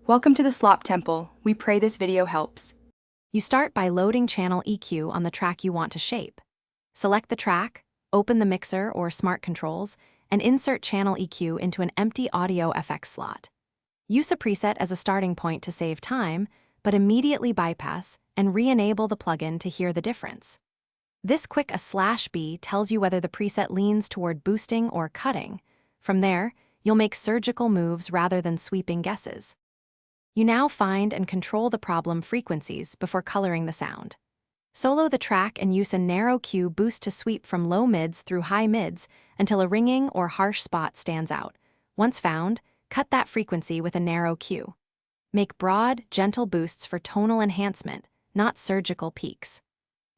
Welcome to the Slop Temple. We pray this video helps. You start by loading channel EQ on the track you want to shape. Select the track, open the mixer or smart controls, and insert channel EQ into an empty audio FX slot. Use a preset as a starting point to save time, but immediately bypass and re-enable the plugin to hear the difference. This quick /B tells you whether the preset leans toward boosting or cutting. From there, you'll make surgical moves rather than sweeping guesses. You now find and control the problem frequencies before coloring the sound. Solo the track and use a narrow Q boost to sweep from low mids through high mids until a ringing or harsh spot stands out. Once found, cut that frequency with a narrow Q. Make broad, gentle boosts for tonal enhancement, not surgical peaks.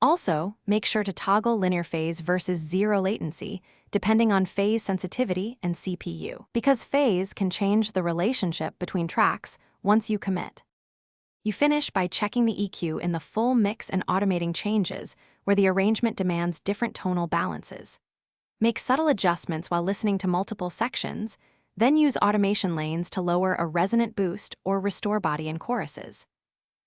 Also, make sure to toggle linear phase versus zero latency, depending on phase sensitivity and CPU, because phase can change the relationship between tracks once you commit. You finish by checking the EQ in the full mix and automating changes where the arrangement demands different tonal balances. Make subtle adjustments while listening to multiple sections, then use automation lanes to lower a resonant boost or restore body in choruses.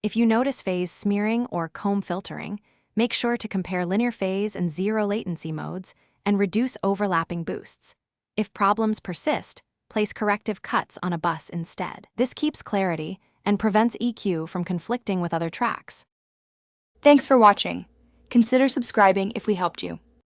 If you notice phase smearing or comb filtering, make sure to compare linear phase and zero latency modes and reduce overlapping boosts. If problems persist, place corrective cuts on a bus instead. This keeps clarity and prevents EQ from conflicting with other tracks. Thanks for watching. Consider subscribing if we helped you.